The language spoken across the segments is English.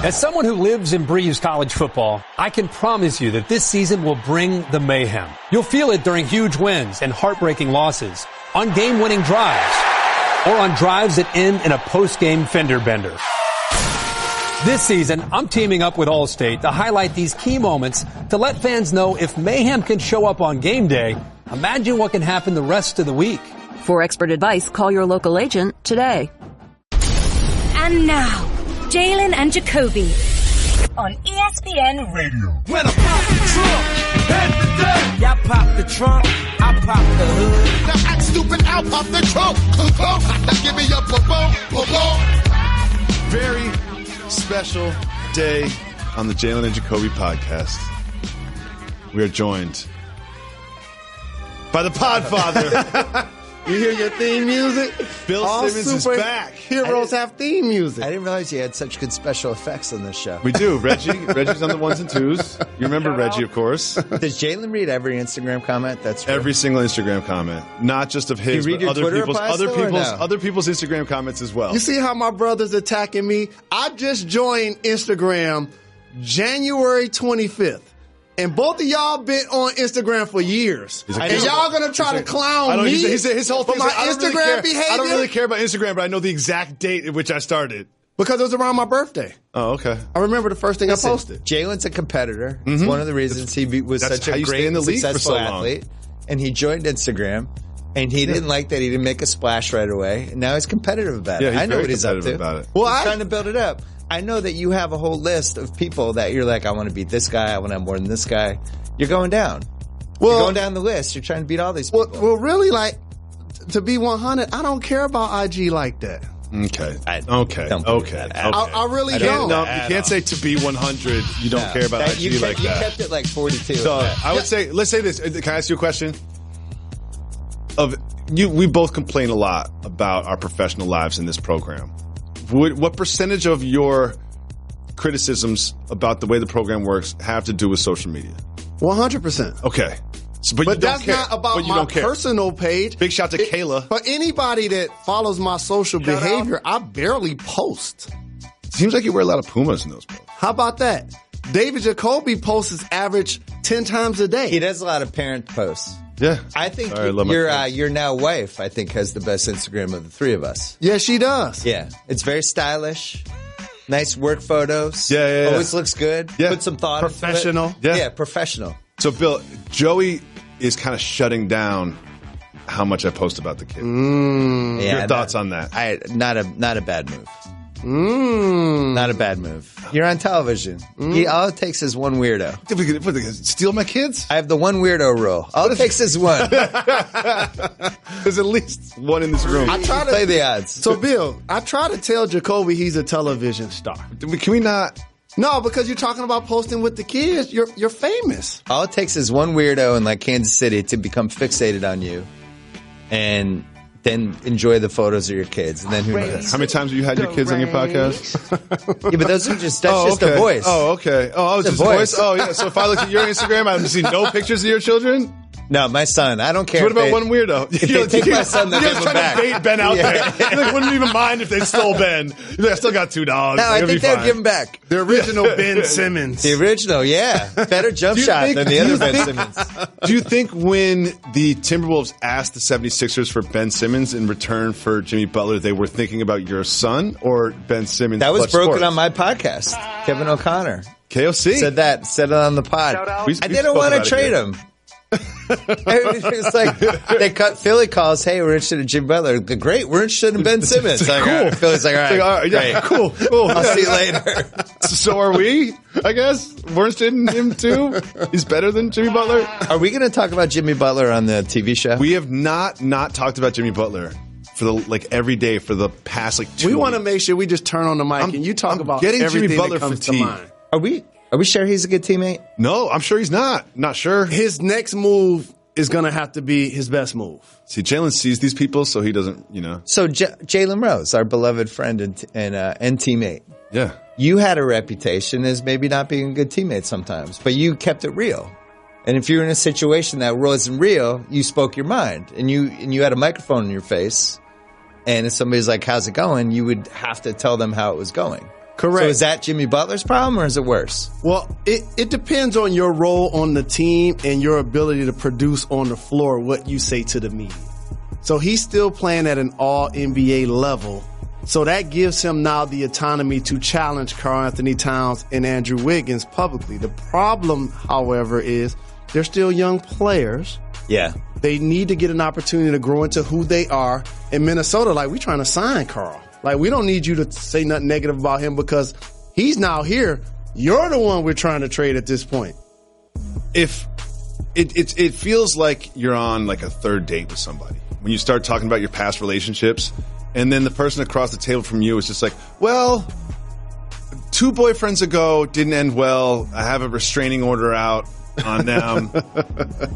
As someone who lives and breathes college football, I can promise you that this season will bring the mayhem. You'll feel it during huge wins and heartbreaking losses, on game-winning drives, or on drives that end in a post-game fender bender. This season, I'm teaming up with Allstate to highlight these key moments to let fans know if mayhem can show up on game day, imagine what can happen the rest of the week. For expert advice, call your local agent today. And now, Jalen and Jacoby on ESPN Radio. When I pop the trunk, head the day. Y'all pop the trunk, I pop the hood. Now act stupid, I'll pop the trunk. Now give me your boom. Very special day on the Jalen and Jacoby podcast. We are joined by the Podfather. You hear your theme music? Bill All Simmons is back. Heroes have theme music. I didn't realize you had such good special effects on this show. We do. Reggie's on the ones and twos. You remember Reggie, of course. Does Jalen read every Instagram comment? That's true. Every single Instagram comment, not just of his, you read but your Twitter replies other people's Instagram comments as well. You see how my brother's attacking me? I just joined Instagram January 25th. And both of y'all been on Instagram for years. And y'all gonna try to clown me his whole thing for my Instagram behavior? I don't really care about Instagram, but I know the exact date at which I started. Because it was around my birthday. Oh, okay. I remember the first thing I posted. Jalen's a competitor. It's one of the reasons he was such a great and successful athlete. And he joined Instagram. And he didn't like that he didn't make a splash right away. And now he's competitive about it. Yeah, I know what he's up to. About it. Well, he's trying to build it up. I know that you have a whole list of people that you're like, I want to beat this guy. I want to have more than this guy. You're going down. You're going down the list. You're trying to beat all these people. Well, really, like, to be 100, I don't care about IG like that. Okay. I really don't. No, you can't say to be 100. You don't care about IG like that. You kept it like 42. So I would say, let's say this. Can I ask you a question? We both complain a lot about our professional lives in this program. What percentage of your criticisms about the way the program works have to do with social media? 100%. Okay. But that's not about my personal page. Big shout to Kayla. For anybody that follows my social behavior, I barely post. Seems like you wear a lot of Pumas in those posts. How about that? David Jacoby posts his average 10 times a day. He does a lot of parent posts. Yeah. I think your now wife, I think, has the best Instagram of the three of us. Yeah, she does. Yeah. It's very stylish. Nice work photos. Yeah. Always looks good. Yeah. Put some thought Professional. into it. Yeah, professional. So, Bill, Joey is kind of shutting down how much I post about the kid. Your thoughts on that? Not a bad move. Not a bad move. You're on television. All it takes is one weirdo. Steal my kids? I have the one weirdo rule. All it takes is one. There's at least one in this room. I try to play the odds. So, Bill, I try to tell Jacoby he's a television star. Can we not? No, because you're talking about posting with the kids. You're famous. All it takes is one weirdo in like Kansas City to become fixated on you, and then enjoy the photos of your kids. And then who knows? How many times have you had your kids on your podcast? Yeah, but those are just just a voice. Oh, okay. Oh, it's just a voice. Oh, yeah. So if I look at your Instagram, I see no pictures of your children? No, my son. I don't care. So what about one weirdo? If they take my son, they'll give him back. Trying to bait Ben out there. You like, wouldn't even mind if they stole Ben. You're like, I still got 2 dogs. No, I think they'll give him back. The original Ben Simmons. The original, yeah. Better jump shot than the other Ben Simmons. Do you think when the Timberwolves asked the 76ers for Ben Simmons in return for Jimmy Butler, they were thinking about your son or Ben Simmons? That was broken sports? on my podcast. Kevin O'Connor. KOC. said it on the pod. I didn't want to trade him. It's like they cut Philly calls. Hey, we're interested in Jimmy Butler. Great, we're interested in Ben Simmons. Like, cool. Philly's like, all right, yeah, cool. I'll see you later. So are we? I guess we're interested in him too. He's better than Jimmy Butler. Are we going to talk about Jimmy Butler on the TV show? We have not talked about Jimmy Butler for every day for the past 2 weeks. We want to make sure we just turn on the mic and you talk about getting everything Jimmy Butler that comes to fatigue. mind. Are we sure he's a good teammate? No, I'm sure he's not. Not sure. His next move is going to have to be his best move. See, Jalen sees these people, so he doesn't, So Jalen Rose, our beloved friend and teammate. Yeah. You had a reputation as maybe not being a good teammate sometimes, but you kept it real. And if you're in a situation that wasn't real, you spoke your mind, and you had a microphone in your face, and if somebody's like, how's it going? You would have to tell them how it was going. Correct. So is that Jimmy Butler's problem or is it worse? Well, it depends on your role on the team and your ability to produce on the floor what you say to the media. So he's still playing at an all-NBA level. So that gives him now the autonomy to challenge Karl Anthony Towns and Andrew Wiggins publicly. The problem, however, is they're still young players. Yeah. They need to get an opportunity to grow into who they are. In Minnesota, like, we're trying to sign Karl. Like, we don't need you to say nothing negative about him because he's now here. You're the one we're trying to trade at this point. If it feels like you're on like a third date with somebody when you start talking about your past relationships, and then the person across the table from you is just like, well, 2 boyfriends ago didn't end well. I have a restraining order out on them.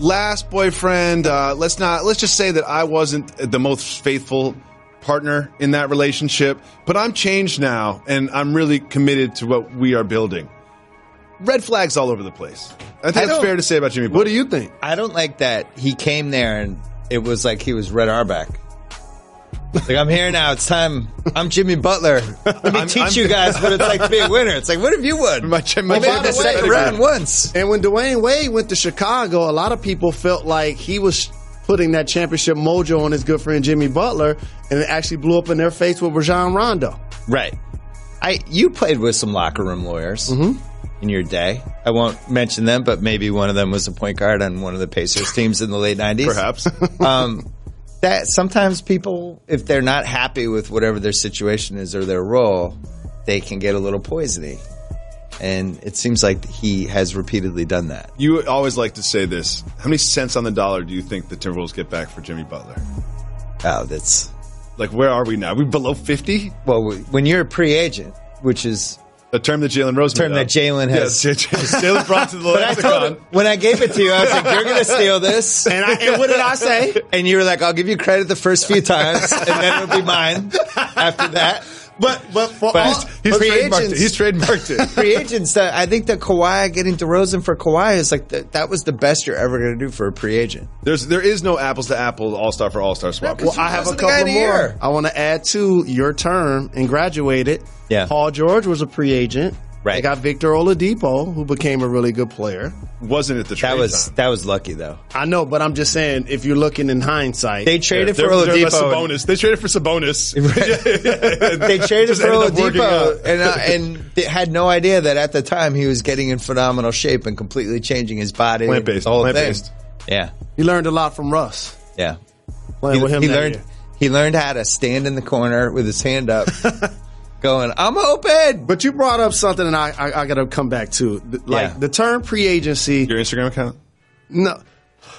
Last boyfriend, let's just say that I wasn't the most faithful partner in that relationship, but I'm changed now and I'm really committed to what we are building. Red flags all over the place. I think that's fair to say about Jimmy Butler. What do you think? I don't like that he came there and it was like he was Red Auerbach. Like, I'm here now. It's time. I'm Jimmy Butler. Let me teach you guys what it's like to be a winner. It's like, what have you won? My made the second round once. And when Dwayne Wade went to Chicago, a lot of people felt like he was putting that championship mojo on his good friend Jimmy Butler, and it actually blew up in their face with Rajon Rondo. Right. You played with some locker room lawyers in your day. I won't mention them, but maybe one of them was a point guard on one of the Pacers teams in the late 90s. Perhaps. That sometimes people, if they're not happy with whatever their situation is or their role, they can get a little poisony. And it seems like he has repeatedly done that. You always like to say this. How many cents on the dollar do you think the Timberwolves get back for Jimmy Butler? Oh, that's... Like, where are we now? Are we below 50? Well, when you're a pre-agent, which is... A term that Jalen Rose term that Jalen has. Yes, Jalen brought to the lexicon. When I gave it to you, I was like, you're going to steal this. And what did I say? And you were like, I'll give you credit the first few times, and then it'll be mine after that. But he's trademarked it. Free agents, I think that Kawhi, getting DeRozan for Kawhi is like, that was the best you're ever going to do for a free agent. There is no apples to apple all-star for all-star swap. Well, I have a couple more. I want to add to your term and graduate it. Yeah. Paul George was a free agent. Right. They got Victor Oladipo, who became a really good player. Wasn't it the trade time? That was lucky, though. I know, but I'm just saying, if you're looking in hindsight. They traded for Oladipo. They traded for Sabonis. They traded for Oladipo and they had no idea that at the time he was getting in phenomenal shape and completely changing his body. Plant-based. The whole thing. Yeah. He learned a lot from Russ. Yeah. Playing with him He learned how to stand in the corner with his hand up. Going, I'm open. But you brought up something, and I got to come back to the term pre-agency. Your Instagram account? No,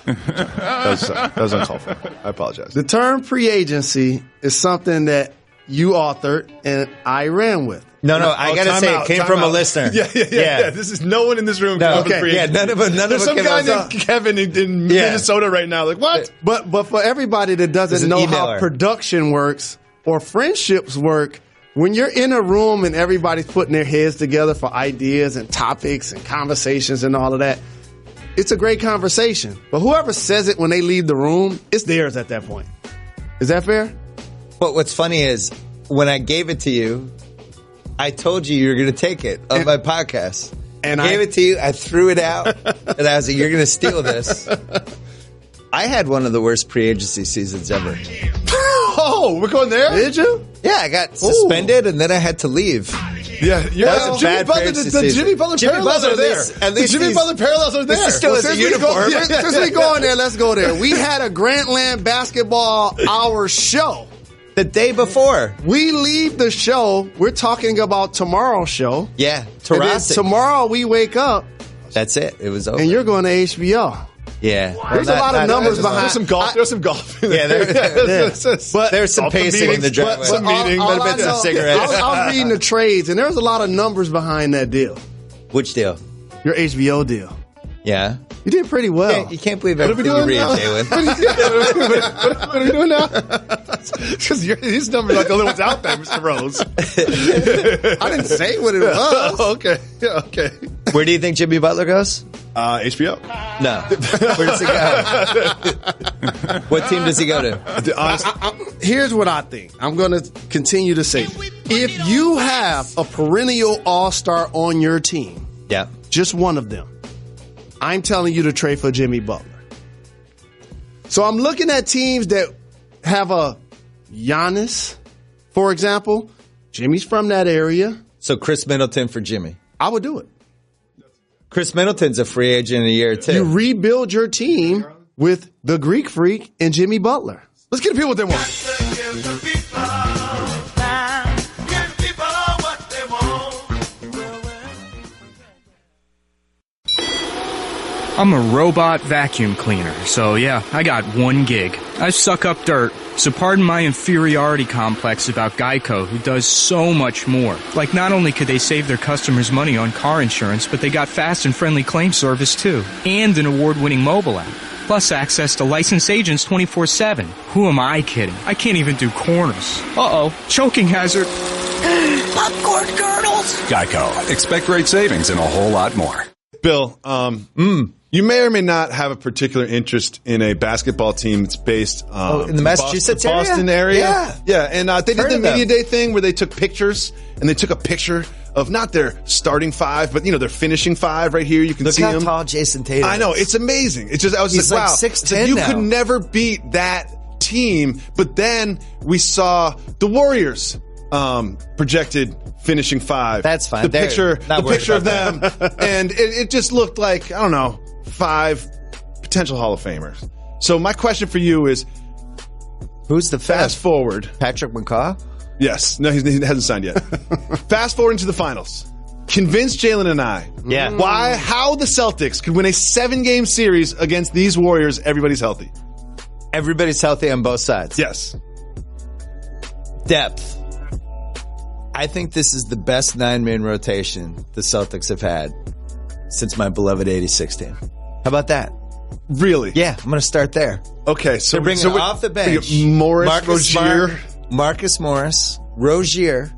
that was uncalled for. I apologize. The term pre-agency is something that you authored and I ran with. No, I got to say, it came from a listener. Yeah. This is no one in this room. No, okay. Yeah, none of them. There's some guy named Kevin in Minnesota right now. Like, what? But for everybody that doesn't know how production works or friendships work, when you're in a room and everybody's putting their heads together for ideas and topics and conversations and all of that, it's a great conversation. But whoever says it when they leave the room, it's theirs at that point. Is that fair? But what's funny is when I gave it to you, I told you were going to take it on my podcast. And I gave it to you. I threw it out. And I was like, you're going to steal this. I had one of the worst pre-agency seasons ever. Oh, we're going there? Did you? Yeah, I got suspended and then I had to leave. Yeah, Jimmy Butler parallels are there. The Jimmy Butler parallels are there. This is still as a uniform. Since we going there, let's go there. We had a Grantland Basketball Hour show. The day before. We leave the show. We're talking about tomorrow's show. Yeah, tomorrow we wake up. That's it. It was over. And you're going to HBO. Yeah. There's a lot of numbers behind. There's some golf. Yeah, but there's some pacing in the driveway. Some meeting, some cigarettes. I was reading the trades, and there's a lot of numbers behind that deal. Which deal? Your HBO deal. Yeah. You did pretty well. You can't believe everything you read, Jalen. What are we doing now? Because his number's not the only one's out there, Mr. Rose. I didn't say what it was. Okay. Yeah, okay. Where do you think Jimmy Butler goes? HBO. No. Where does he go? What team does he go to? Here's what I think. I'm going to continue to say. If you have a perennial all-star on your team, Yeah. just one of them, I'm telling you to trade for Jimmy Butler. So I'm looking at teams that have a Giannis, for example. Jimmy's from that area. So Chris Middleton for Jimmy. I would do it. Chris Middleton's a free agent in a year, too. You rebuild your team with the Greek Freak and Jimmy Butler. Let's give the people what they want. I'm a robot vacuum cleaner, so yeah, I got one gig. I suck up dirt, so pardon my inferiority complex about Geico, who does so much more. Like, not only could they save their customers money on car insurance, but they got fast and friendly claim service too, and an award-winning mobile app. Plus access to licensed agents 24/7. Who am I kidding? I can't even do corners. Uh-oh, choking hazard. Popcorn kernels. Geico. Expect great savings and a whole lot more. Bill, you may or may not have a particular interest in a basketball team that's based in the Massachusetts area? Boston area. Yeah. And they did the media day thing where they took pictures, and they took a picture of not their starting five, but their finishing five right here. You can see Look how him. tall Jason Tatum is. I know, it's amazing. It's just I was He's like, wow, 6'10" you now. could never beat that team. But then we saw the Warriors projected finishing five. That's fine. The picture of them, that. and it just looked like, I don't know, 5 potential Hall of Famers. So my question for you is, who's the fast forward? Patrick McCaw? Yes. No, he hasn't signed yet. Fast forward into the finals. Convince Jalen and I. Yeah. How the Celtics could win a 7-game series against these Warriors. Everybody's healthy. Everybody's healthy on both sides. Yes. Depth. I think this is the best 9-man rotation the Celtics have had since my beloved 86 team. How about that? Really? Yeah, I'm going to start there. Okay, so they're bringing off the bench Marcus Morris, Rozier,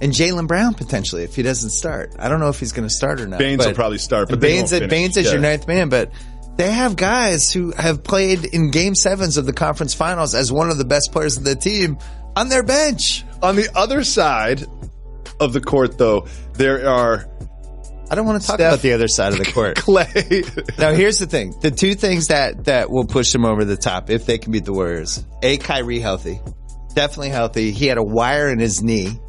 and Jaylen Brown potentially if he doesn't start. I don't know if he's going to start or not. Baines will probably start, but Baines is your 9th man, but they have guys who have played in Game 7s of the conference finals as one of the best players of the team on their bench. On the other side of the court, though, there are... I don't want to talk about the other side of the court. Clay. Now, here's the thing. The two things that will push them over the top if they can beat the Warriors. Kyrie healthy. Definitely healthy. He had a wire in his knee.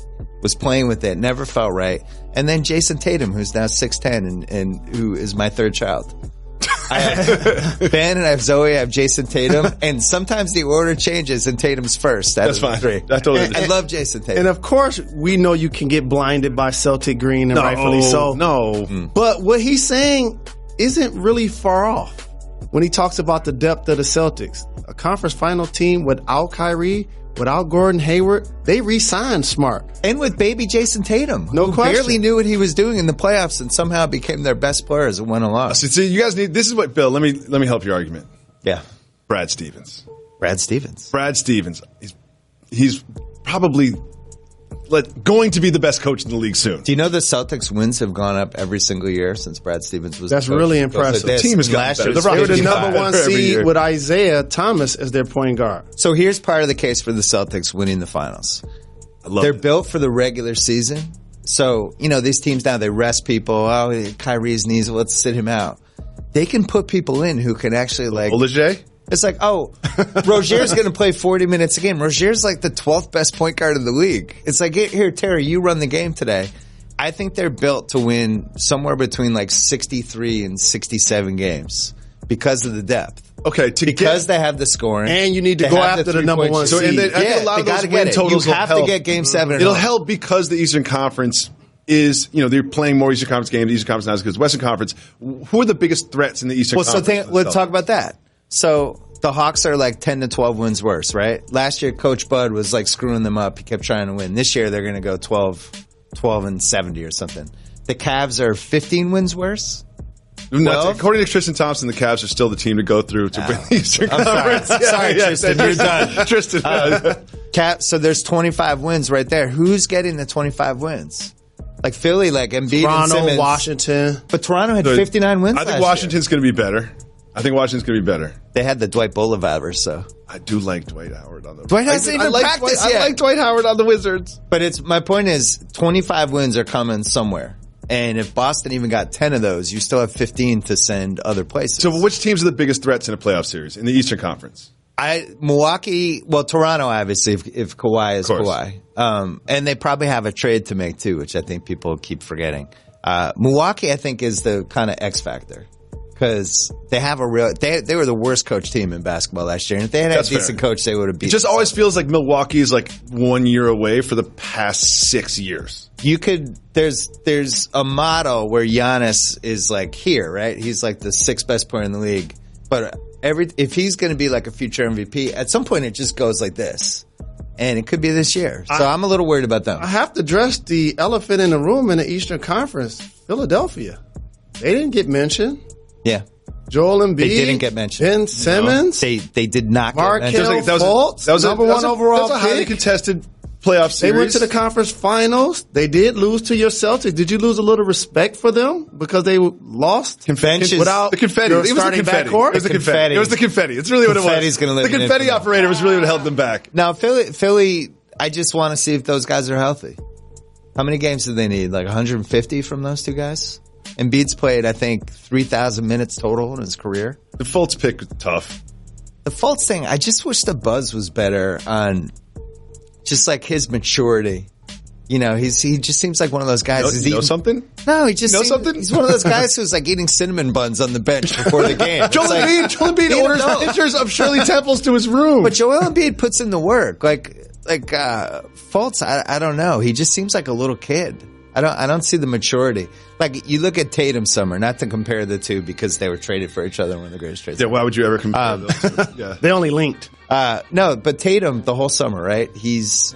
Was playing with it. Never felt right. And then Jason Tatum, who's now 6'10", and who is my third child. I have Ben and I have Zoe. I have Jason Tatum. And sometimes the order changes and Tatum's first. That's fine. 3. I love Jason Tatum. And of course, we know you can get blinded by Celtic green, and rightfully so. No. But what he's saying isn't really far off when he talks about the depth of the Celtics. A conference final team without Kyrie, without Gordon Hayward, they re-signed Smart. And with baby Jason Tatum, no who question. barely knew what he was doing in the playoffs and somehow became their best player as it went along. So you guys need, this is what, Bill, let me help your argument. Yeah. Brad Stevens. Brad Stevens. He's probably going to be the best coach in the league soon. Do you know the Celtics wins have gone up every single year since Brad Stevens was That's the coach? really impressive. The team has gotten better. They were the number 1 seed with Isaiah Thomas as their point guard. So here's part of the case for the Celtics winning the finals. They're built for the regular season. So, these teams now, they rest people. Oh, Kyrie's knees, let's sit him out. They can put people in who can actually Olajay? It's like, Rozier's going to play 40 minutes a game. Rozier's like the 12th best point guard in the league. It's like, here, Terry, you run the game today. I think they're built to win somewhere between 63 and 67 games because of the depth. Okay, because they have the scoring. And you need to go after the number 1 seed. So, and I think a lot of those win totals you have to get Game 7. It'll help because the Eastern Conference is, they're playing more Eastern Conference games. The Eastern Conference now is because Western Conference. Who are the biggest threats in the Eastern Conference? Let's talk about that. So the Hawks are 10 to 12 wins worse, right? Last year, Coach Bud was screwing them up. He kept trying to win. This year, they're going to go 12 and 70 or something. The Cavs are 15 wins worse. According to Tristan Thompson, the Cavs are still the team to go through to win the Eastern Conference. Sorry, Tristan, you're done. Tristan. So there's 25 wins right there. Who's getting the 25 wins? Like Philly, like Embiid and Simmons. Toronto, Washington. But Toronto had 59 wins I think Washington's going to be better. They had the Dwight Boulevard, so. I do like Dwight Howard on the Dwight hasn't even practiced yet. I like Dwight Howard on the Wizards. But my point is 25 wins are coming somewhere. And if Boston even got 10 of those, you still have 15 to send other places. So which teams are the biggest threats in a playoff series in the Eastern Conference? Milwaukee, Toronto, obviously, if Kawhi is Kawhi. And they probably have a trade to make, too, which I think people keep forgetting. Milwaukee, I think, is the kind of X factor. Because they have they were the worst coach team in basketball last year. And if they had a decent coach, they would have beat. It just always feels like Milwaukee is like 1 year away for the past 6 years. There's a model where Giannis is like here, right? He's like the 6th best player in the league. But if he's going to be like a future MVP, at some point it just goes like this. And it could be this year. So I'm a little worried about them. I have to address the elephant in the room in the Eastern Conference, Philadelphia. They didn't get mentioned. Yeah. Joel Embiid. They didn't get mentioned. Ben Simmons. No, they did not get mentioned. Markelle Fultz. That was number one overall pick. That was a highly contested playoff series. They went to the conference finals. They did lose to your Celtics. Did you lose a little respect for them because they lost? Without the confetti. It was the confetti. It was the confetti. It was the confetti. It's really what it was. The confetti operator was really what held them back. Now, Philly, I just want to see if those guys are healthy. How many games do they need? Like 150 from those two guys? Embiid's played, I think, 3,000 minutes total in his career. The Fultz pick was tough. The Fultz thing, I just wish the buzz was better on just like his maturity. You know, he just seems like one of those guys. You know something? No, he just something? He's one of those guys who's like eating cinnamon buns on the bench before the game. Joel Embiid orders pictures of Shirley Temples to his room. But Joel Embiid puts in the work. Like Fultz, I don't know. He just seems like a little kid. I don't see the maturity. Like, you look at Tatum summer, not to compare the two because they were traded for each other and one of the greatest trades. Yeah, why would you ever compare those two? Yeah. They only linked. No, but Tatum, the whole summer, right? He's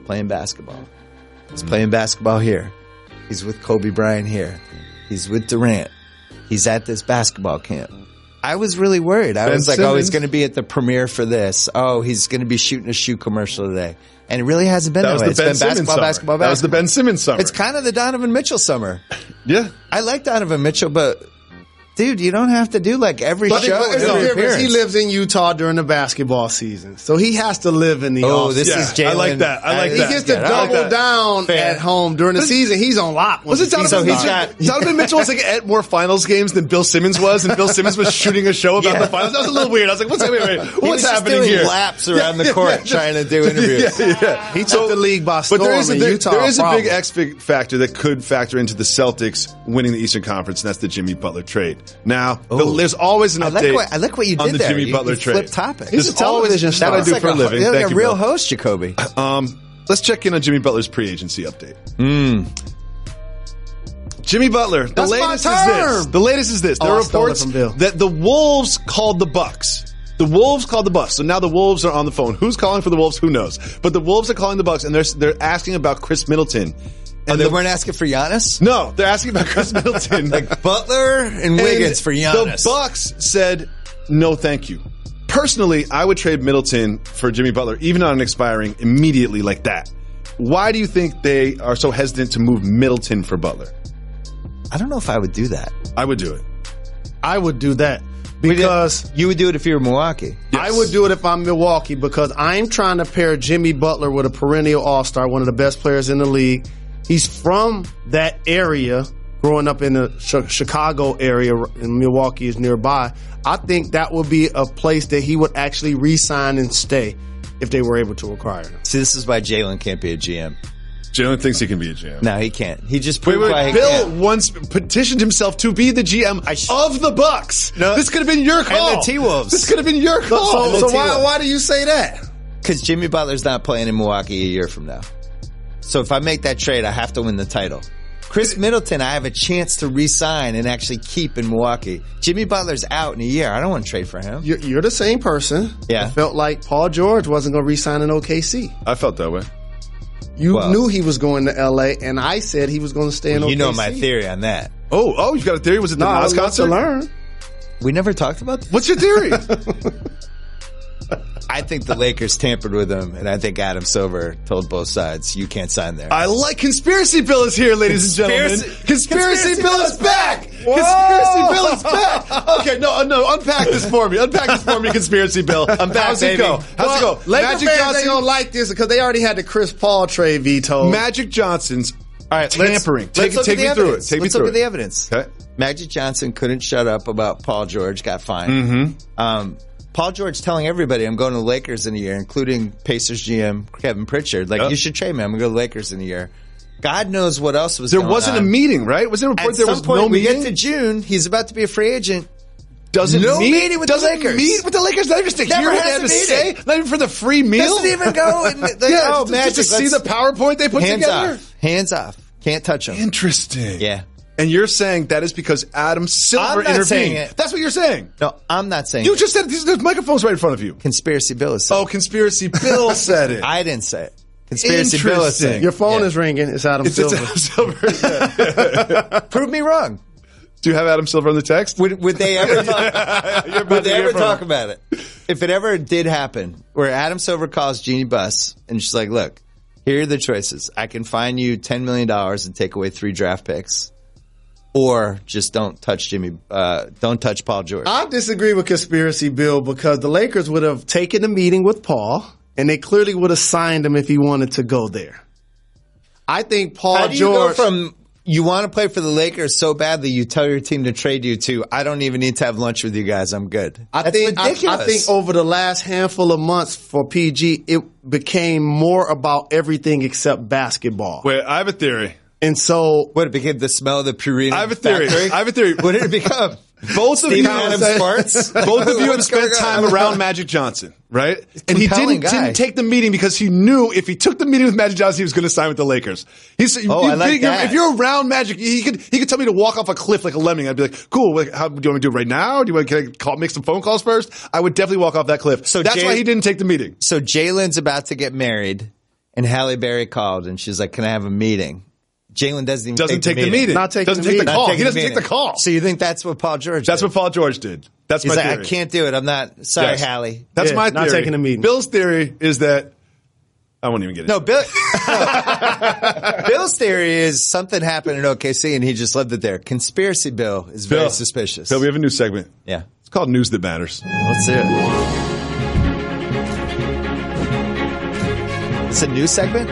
playing basketball. He's playing basketball here. He's with Kobe Bryant here. He's with Durant. He's at this basketball camp. I was really worried. I was like, oh, he's going to be at the premiere for this. Oh, he's going to be shooting a shoe commercial today. And it really hasn't been that way. It's been basketball. That was the Ben Simmons summer. It's kind of the Donovan Mitchell summer. Yeah. I like Donovan Mitchell, but dude, you don't have to do like every show. Every appearance. He lives in Utah during the basketball season, so he has to live in the off season. This is Jalen. I like that. He gets to double down at home during the season. He's on lock. Was it Donovan Mitchell was like at more finals games than Bill Simmons was, and Bill Simmons was shooting a show about the finals. That was a little weird. I was like, what's happening here? Laps around the court trying to do interviews. He took the league by storm. But there is a big X factor that could factor into the Celtics winning the Eastern Conference, and that's the Jimmy Butler trade. Now, there's always an update. I like what you did on the there. Jimmy Butler trade. Flip topic. He's a television star. That I do for a living. You're like Thank a you, real Bill. host, Jacoby. Let's check in on Jimmy Butler's pre-agency update. Jimmy Butler. The latest is this. There are reports that the Wolves called the Bucks. The Wolves called the Bucks. So now the Wolves are on the phone. Who's calling for the Wolves? Who knows? But the Wolves are calling the Bucks, and they're asking about Chris Middleton. And they weren't asking for Giannis? No, they're asking about Chris Middleton. Like Butler and Wiggins for Giannis. The Bucks said, no, thank you. Personally, I would trade Middleton for Jimmy Butler, even on an expiring, immediately like that. Why do you think they are so hesitant to move Middleton for Butler? I don't know if I would do that. I would do it. I would do that. Because you would do it if you were Milwaukee. Yes. I would do it if I'm Milwaukee because I'm trying to pair Jimmy Butler with a perennial all-star, one of the best players in the league. He's from that area, growing up in the Chicago area, and Milwaukee is nearby. I think that would be a place that he would actually re-sign and stay if they were able to acquire him. See, this is why Jalen can't be a GM. Jalen thinks he can be a GM. No, he can't. He just proved why he Bill can't. once petitioned himself to be the GM of the Bucks. No, this could have been your call. And the T-Wolves. This could have been your call. So why do you say that? Because Jimmy Butler's not playing in Milwaukee a year from now. So if I make that trade, I have to win the title. Chris Middleton, I have a chance to re-sign and actually keep in Milwaukee. Jimmy Butler's out in a year. I don't want to trade for him. You're the same person. Yeah. I felt like Paul George wasn't going to re-sign in OKC. I felt that way. You knew he was going to L.A., and I said he was going to stay in OKC. You know my theory on that. Oh, you've got a theory? Was it the Nas concert? To learn. We never talked about this. What's your theory? I think the Lakers tampered with him, and I think Adam Silver told both sides, you can't sign there. I like Conspiracy Bill is here, ladies and gentlemen. Conspiracy Bill is back. Whoa. Conspiracy Bill is back. Okay, no, unpack this for me. Conspiracy Bill. I'm back, How's baby. it go? How's it go? Laker Magic fans Johnson ain't gonna like this because they already had the Chris Paul trade vetoed. Magic Johnson's All right, tampering. Let's look at the evidence. Take me Let's through look it. at the evidence. Okay. Magic Johnson couldn't shut up about Paul George, got fined. Paul George telling everybody, I'm going to the Lakers in a year, including Pacers GM Kevin Pritchard. You should trade me. I'm going to go to the Lakers in a year. God knows what else was going on. There wasn't a meeting, right? Was there a report there was no meeting? We get to June. He's about to be a free agent. Doesn't meet with the Lakers. Meet with the Lakers. Not even to hear what they have to say. Not even for the free meal. Doesn't even go. And Magic, just to see the PowerPoint they put together. Hands off. Can't touch him. Interesting. Yeah. And you're saying that is because Adam Silver intervened. Saying it. That's what you're saying. No, I'm not saying You just said the microphone's right in front of you. Conspiracy Bill said it. Conspiracy Bill said it. I didn't say it. Conspiracy Bill is saying it. Your phone is ringing. It's Adam Silver. It's Adam Silver. Prove me wrong. Do you have Adam Silver on the text? Would they ever talk about it? If it ever did happen, where Adam Silver calls Jeannie Buss and she's like, look, here are the choices. I can fine you $10 million and take away 3 draft picks. Or just don't touch Paul George. I disagree with Conspiracy Bill because the Lakers would have taken a meeting with Paul, and they clearly would have signed him if he wanted to go there. I think Paul How do you George. go from you want to play for the Lakers so badly you tell your team to trade you to I don't even need to have lunch with you guys. I'm good. I think over the last handful of months for PG, it became more about everything except basketball. Wait, I have a theory. And so, what, it became the smell of the Purina I have a theory. factory? What did it become? Both of you have spent time around Magic Johnson, right? And he didn't take the meeting because he knew if he took the meeting with Magic Johnson, he was going to sign with the Lakers. I like that. If you're around Magic, he could tell me to walk off a cliff like a lemming. I'd be like, cool. How do you want me to do it right now? Can I make some phone calls first? I would definitely walk off that cliff. So that's why he didn't take the meeting. So Jalen's about to get married, and Halle Berry called, and she's like, "Can I have a meeting?" Jalen doesn't even take the meeting. Not taking doesn't take the call. He doesn't take the call. So you think that's what Paul George did? That's what Paul George did. That's He's my like, theory. I can't do it. I'm not. Sorry, Halle. That's my theory. Not taking a meeting. Bill's theory is that I won't even get it. No, Bill's theory is something happened in OKC and he just left it there. Conspiracy Bill is very suspicious. Bill, we have a new segment. Yeah. It's called News That Matters. Let's do it. It's a new segment?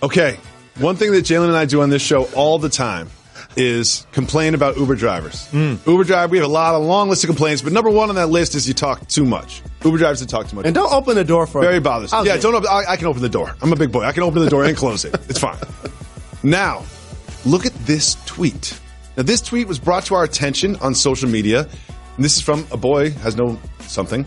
Okay. One thing that Jalen and I do on this show all the time is complain about Uber drivers. Uber driver, we have a long list of complaints, but number one on that list is you talk too much. Uber drivers that talk too much. And don't open the door for Very bothersome. Yeah, don't open. I can open the door. I'm a big boy. I can open the door and close it. It's fine. Now, look at this tweet. Now, this tweet was brought to our attention on social media. And this is from a boy, has no something.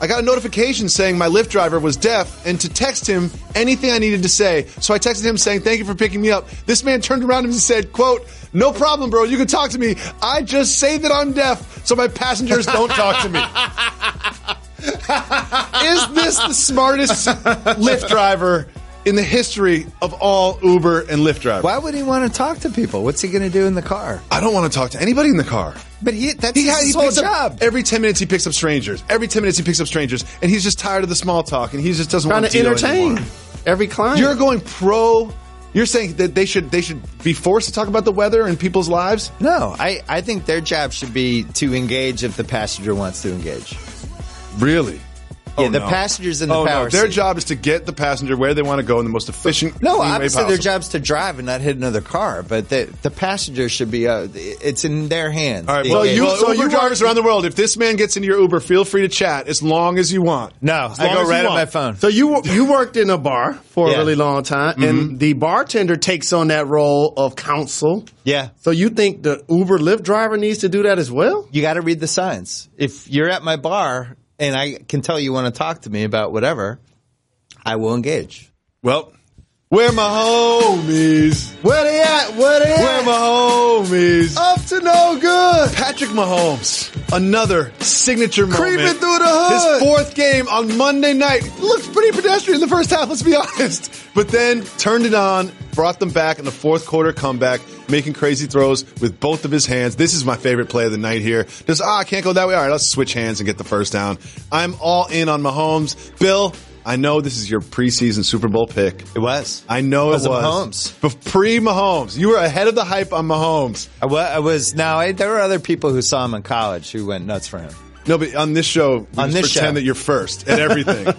I got a notification saying my Lyft driver was deaf and to text him anything I needed to say. So I texted him saying, thank you for picking me up. This man turned around and said, quote, no problem, bro. You can talk to me. I just say that I'm deaf so my passengers don't talk to me. Is this the smartest Lyft driver in the history of all Uber and Lyft drivers? Why would he want to talk to people? What's he going to do in the car? I don't want to talk to anybody in the car. But that's his whole job. Every 10 minutes he picks up strangers. And he's just tired of the small talk, and he just doesn't want to deal entertain anymore. Every client. You're going pro. You're saying that they should be forced to talk about the weather and people's lives? No, I think their job should be to engage if the passenger wants to engage. Really? Yeah, the passengers in the power seat. Their job is to get the passenger where they want to go in the most efficient No, way obviously possible. their job's to drive and not hit another car, but the passenger should be, it's in their hands. All right, Uber drivers around the world, if this man gets into your Uber, feel free to chat as long as you want. No, I go right on my phone. So you worked in a bar for a really long time, and the bartender takes on that role of counsel. Yeah. So you think the Uber Lyft driver needs to do that as well? You got to read the signs. If you're at my bar and I can tell you want to talk to me about whatever, I will engage. Well, Where my homies? Where they at? Where they at? Where my homies? Up to no good. Patrick Mahomes, another signature moment. Creeping through the hood. His fourth game on Monday night. Looked pretty pedestrian in the first half, let's be honest. But then turned it on, brought them back in the fourth quarter comeback, making crazy throws with both of his hands. This is my favorite play of the night here. Just, I can't go that way. All right, let's switch hands and get the first down. I'm all in on Mahomes. Bill, I know this is your preseason Super Bowl pick. It was. I know it was. Mahomes. But pre-Mahomes. You were ahead of the hype on Mahomes. I was. Now, there were other people who saw him in college who went nuts for him. No, but on this show, pretend that you're first at everything. And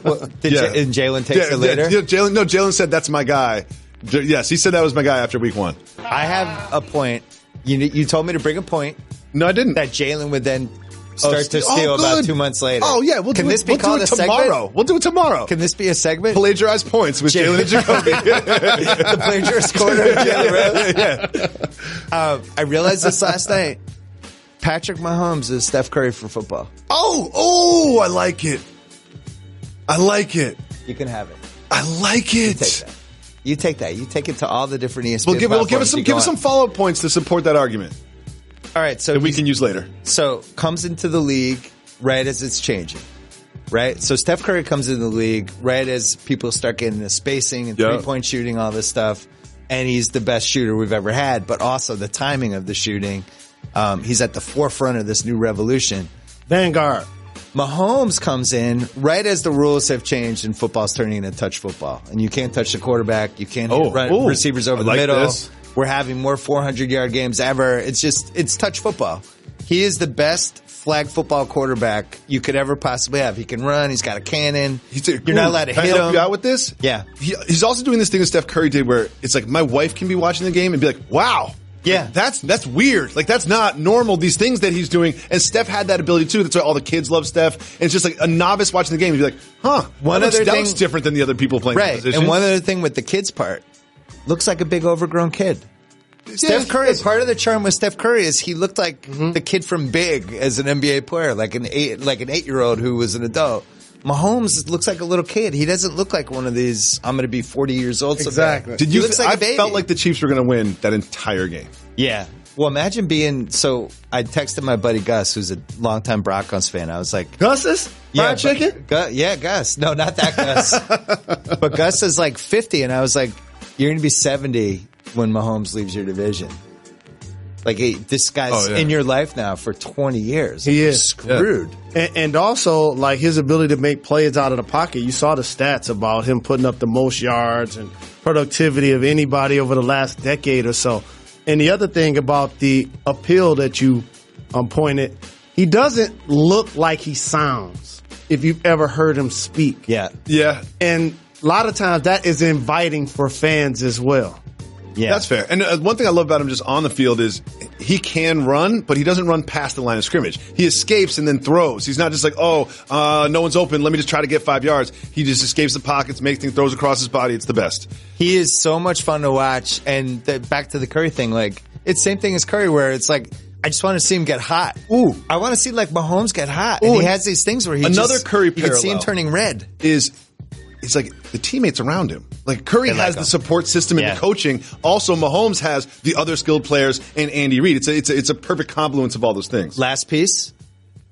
Jalen takes it later? Jalen said, that's my guy. Yes, he said that was my guy after week 1. I have a point. You told me to bring a point. No, I didn't. That Jalen would then start to steal about 2 months later. Oh, yeah. We'll do it tomorrow. Segment? We'll do it tomorrow. Can this be a segment? Plagiarized points with Jalen and Jacoby. The plagiarist corner of Jalen Rose. Yeah. I realized this last night. Patrick Mahomes is Steph Curry for football. Oh, I like it. I like it. You can have it. I like it. You take that. You take it to all the different ESPN We'll give us some follow-up points to support that argument. All right, so that we can use later. So comes into the league right as it's changing, right? So Steph Curry comes into the league right as people start getting the spacing and three-point shooting, all this stuff, and he's the best shooter we've ever had. But also the timing of the shooting, he's at the forefront of this new revolution. Vanguard. Mahomes comes in right as the rules have changed and football's turning into touch football, and you can't touch the quarterback, you can't run receivers over the middle. This. We're having more 400-yard games ever. It's touch football. He is the best flag football quarterback you could ever possibly have. He can run. He's got a cannon. You're not allowed to hit him. Can I help you out with this? Yeah. He's also doing this thing that Steph Curry did where it's like my wife can be watching the game and be like, wow. Yeah. That's weird. Like, that's not normal, these things that he's doing. And Steph had that ability, too. That's why all the kids love Steph. And it's just like a novice watching the game. He'd be like, that looks different than the other people playing the position. And one other thing with the kids part, looks like a big overgrown kid. Steph Curry, part of the charm with Steph Curry is he looked like the kid from Big as an NBA player, like an 8-year-old who was an adult. Mahomes looks like a little kid. He doesn't look like one of these, I'm going to be 40 years old. Exactly. He looks like a baby. I felt like the Chiefs were going to win that entire game. Yeah. Well, imagine I texted my buddy Gus, who's a longtime Broncos fan. I was like, Gus's? Fried chicken? Gus. No, not that Gus. But Gus is like 50, and I was like, you're going to be 70 when Mahomes leaves your division. Like, this guy's in your life now for 20 years. He is screwed. Yeah. And also, like, his ability to make plays out of the pocket. You saw the stats about him putting up the most yards and productivity of anybody over the last decade or so. And the other thing about the appeal that you pointed, he doesn't look like he sounds if you've ever heard him speak. Yeah. Yeah. And a lot of times that is inviting for fans as well. Yeah. That's fair. And one thing I love about him just on the field is he can run, but he doesn't run past the line of scrimmage. He escapes and then throws. He's not just like, no one's open, let me just try to get 5 yards. He just escapes the pockets, makes things, throws across his body. It's the best. He is so much fun to watch. And back to the Curry thing, like, it's the same thing as Curry where it's like, I just want to see him get hot. Ooh. I want to see, like, Mahomes get hot. And he has these things where Curry you can see him turning red. It's like the teammates around him. Like Curry has the support system and the coaching. Also, Mahomes has the other skilled players and Andy Reid. It's a perfect confluence of all those things. Last piece,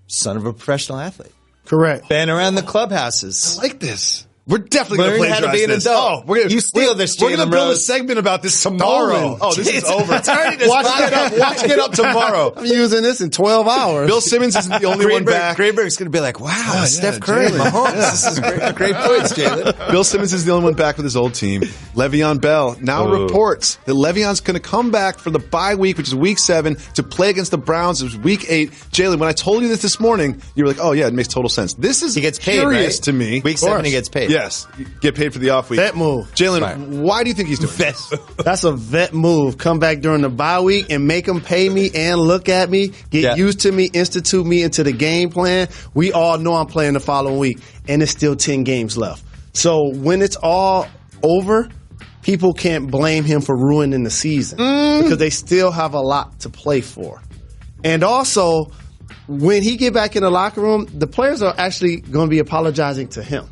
son of a professional athlete. Correct. Been around the clubhouses. I like this. We're definitely going to plagiarize how to be an this. adult. You steal this, We're going to build a segment about this tomorrow. Oh, this is over. It's already Watch Get Up tomorrow. I'm using this in 12 hours. Bill Simmons isn't the only one back. Greenberg's going to be like, wow, Steph Curry, Mahomes. This is great points, Jalen. Bill Simmons is the only one back with his old team. Le'Veon Bell now reports that Le'Veon's going to come back for the bye week, which is week 7, to play against the Browns. It was week 8. Jalen, when I told you this morning, you were like, oh, yeah, it makes total sense. This is he gets paid, curious to me. Week 7, he gets paid. Yes. Get paid for the off week. Vet move. Jalen, why do you think he's doing this? That's a vet move. Come back during the bye week and make them pay me and look at me, get used to me, institute me into the game plan. We all know I'm playing the following week, and it's still 10 games left. So when it's all over, people can't blame him for ruining the season because they still have a lot to play for. And also, when he get back in the locker room, the players are actually going to be apologizing to him.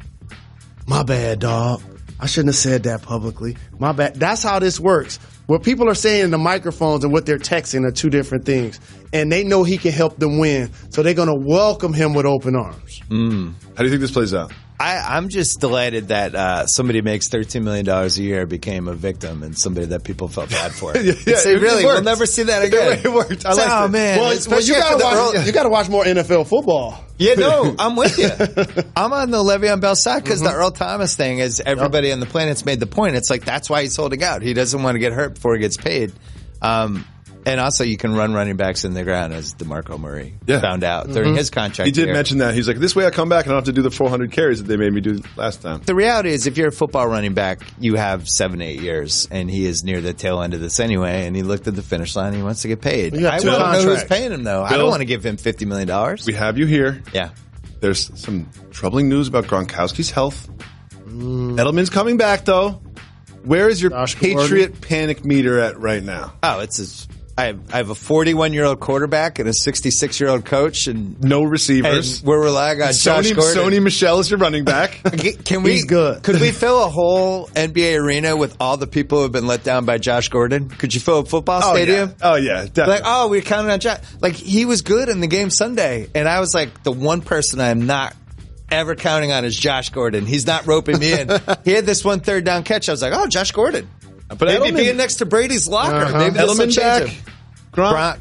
My bad, dog. I shouldn't have said that publicly. My bad. That's how this works. What people are saying in the microphones and what they're texting are two different things. And they know he can help them win. So they're going to welcome him with open arms. How do you think this plays out? I'm just delighted that somebody makes $13 million a year became a victim and somebody that people felt bad for. We'll never see that again. It worked. I like it. Man. Well, you got to watch more NFL football. Yeah, no, I'm with you. I'm on the Le'Veon Bell side because the Earl Thomas thing is everybody on the planet's made the point. It's like that's why he's holding out. He doesn't want to get hurt before he gets paid. And also, you can run running backs in the ground, as DeMarco Murray found out during his contract. He did mention that. He's like, this way I come back and I don't have to do the 400 carries that they made me do last time. The reality is, if you're a football running back, you have 7-8 years, and he is near the tail end of this anyway, and he looked at the finish line and he wants to get paid. I don't know who's paying him, though. Bill, I don't want to give him $50 million. We have you here. Yeah. There's some troubling news about Gronkowski's health. Edelman's coming back, though. Where is your Patriot panic meter at right now? Oh, I have a 41-year-old quarterback and a 66-year-old coach and no receivers. And we're relying on Josh Gordon. Sony Michel is your running back. He's good. Could we fill a whole NBA arena with all the people who have been let down by Josh Gordon? Could you fill a football stadium? Yeah. Oh, yeah. Definitely. We're counting on Josh. He was good in the game Sunday. And I was like, the one person I am not ever counting on is Josh Gordon. He's not roping me in. He had this one third down catch. I was like, oh, Josh Gordon. But maybe being next to Brady's locker. Maybe Edelman back.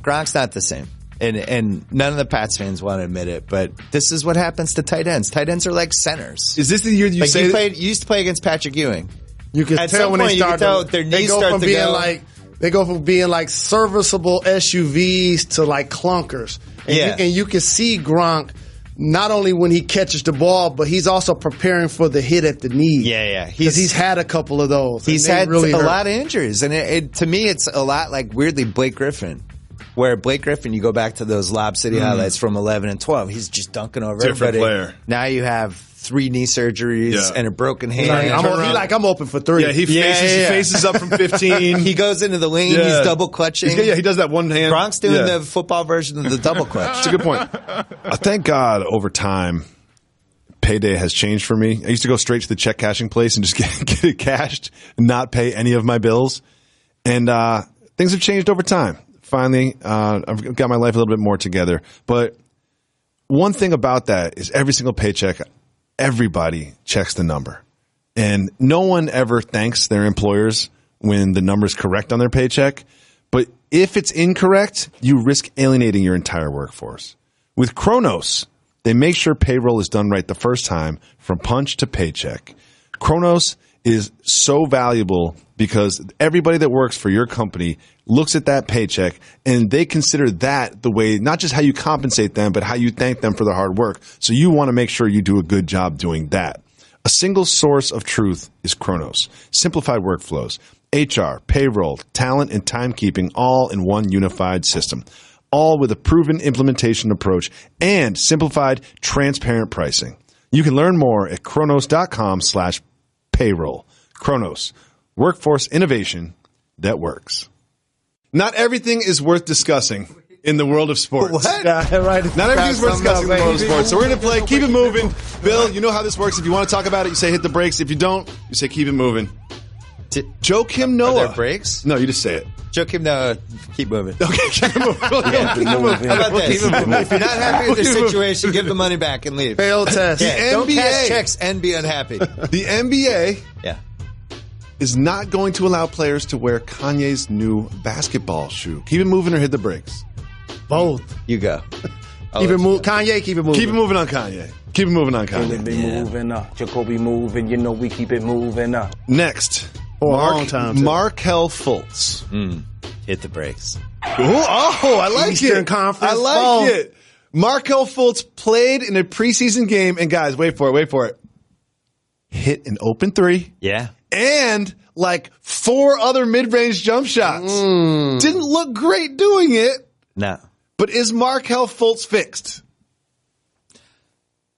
Gronk's not the same. And none of the Pats fans want to admit it, but this is what happens to tight ends. Tight ends are like centers. Is this the year you say you used to play against Patrick Ewing? You can tell when they start. Their knees start to go. They go from being like serviceable SUVs to like clunkers. And you can see Gronk not only when he catches the ball, but he's also preparing for the hit at the knee. Yeah. Because he's had a couple of those. He's had a lot of injuries. And to me, it's a lot like, weirdly, Blake Griffin. Where Blake Griffin, you go back to those Lob City highlights from 11 and 12. He's just dunking over different everybody. Player. Now you have 3 knee surgeries and a broken hand. I'm open for 3. Yeah, he faces up from 15. He goes into the lane. He's double clutching. He does that one hand. Gronk's doing the football version of the double clutch. That's a good point. Thank God over time, payday has changed for me. I used to go straight to the check cashing place and just get it cashed and not pay any of my bills. And things have changed over time. Finally, I've got my life a little bit more together. But one thing about that is every single paycheck, everybody checks the number. And no one ever thanks their employers when the number is correct on their paycheck. But if it's incorrect, you risk alienating your entire workforce. With Kronos, they make sure payroll is done right the first time from punch to paycheck. Kronos is so valuable because everybody that works for your company looks at that paycheck and they consider that the way, not just how you compensate them, but how you thank them for their hard work. So you want to make sure you do a good job doing that. A single source of truth is Kronos. Simplified workflows, HR, payroll, talent, and timekeeping all in one unified system. All with a proven implementation approach and simplified, transparent pricing. You can learn more at kronos.com/payroll. Kronos, workforce innovation that works. Not everything is worth discussing in the world of sports. What? Yeah, right. Not everything's worth discussing in the world of sports. So we're going to play Keep It Moving. Bill, you know how this works. If you want to talk about it, you say hit the brakes. If you don't, you say keep it moving. Joakim Noah. Are there brakes? No, you just say it. Joakim Noah, keep moving. Okay, keep it moving. How about this? If you're not happy with the situation, give the money back and leave. Failed test. Yeah, don't cash checks and be unhappy. The NBA is not going to allow players to wear Kanye's new basketball shoe. Keep it moving or hit the brakes? Both. You go. Keep it moving. Kanye, keep it moving. Keep it moving on Kanye. Keep it moving on Kanye. Keep it moving up. Jacoby moving. You know we keep it moving up. Next. For a long time, Markelle Fultz. Hit the brakes. Oh, I like Eastern it. Conference. I like it. Markelle Fultz played in a preseason game, and guys, wait for it. Hit an open 3. Yeah. And like 4 other mid-range jump shots. Didn't look great doing it. No. But is Markelle Fultz fixed?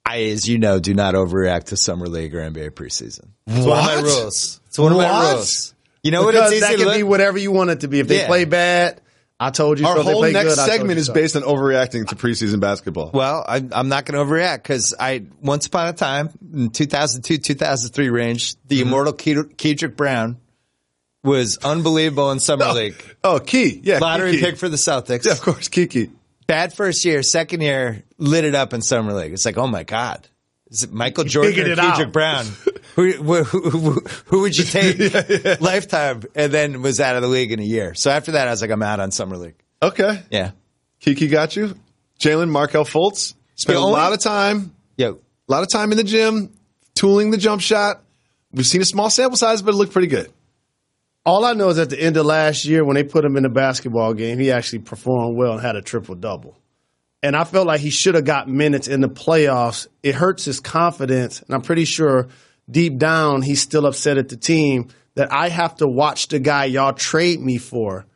I, as you know, do not overreact to Summer League or NBA preseason. It's one of my rules. It's one of my rules. You know what? It's easy that can be whatever you want it to be. If they play bad, I told you Our so. whole they play next good. I told segment you is so. based on overreacting to preseason basketball. Well, I'm not going to overreact because once upon a time, in 2002, 2003 range, the immortal Kedrick Brown was unbelievable in Summer League. Oh, Key. Yeah. Lottery Kiki. pick for the Celtics. Yeah, of course, Kiki. Bad first year, second year, lit it up in Summer League. It's like, oh my God. Is it Michael Jordan or figured it out. Kedrick Brown? Who would you take lifetime? And then was out of the league in a year. So after that, I was like, I'm out on Summer League. Okay. Yeah. Kiki got you. Jalen Markelle Fultz spent a lot of time. Yeah. A lot of time in the gym, tooling the jump shot. We've seen a small sample size, but it looked pretty good. All I know is at the end of last year, when they put him in the basketball game, he actually performed well and had a triple-double. And I felt like he should have got minutes in the playoffs. It hurts his confidence, and I'm pretty sure deep down he's still upset at the team that I have to watch the guy y'all trade me for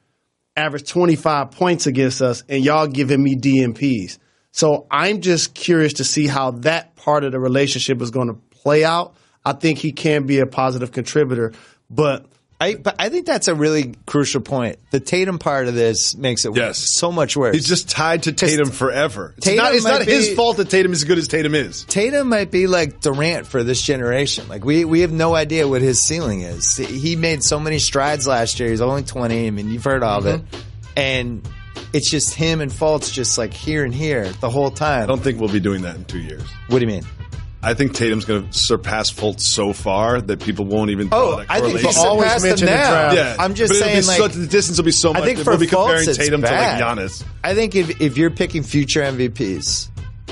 average 25 points against us, and y'all giving me DMPs. So I'm just curious to see how that part of the relationship is going to play out. I think he can be a positive contributor, but I think that's a really crucial point. The Tatum part of this makes it so much worse. He's just tied to Tatum forever. It's Tatum not his fault that Tatum is as good as Tatum is. Tatum might be like Durant for this generation. Like we have no idea what his ceiling is. He made so many strides last year. He's only 20. I mean, you've heard all of it. And it's just him and Fultz just like here and here the whole time. I don't think we'll be doing that in 2 years. What do you mean? I think Tatum's going to surpass Fultz so far that people won't even draw that I think correlation. he'll surpass him now. Yeah, I'm just but saying, like, the distance will be so much. I think that for we'll be Fultz, comparing it's Tatum bad. to like Giannis. I think if you're picking future MVPs,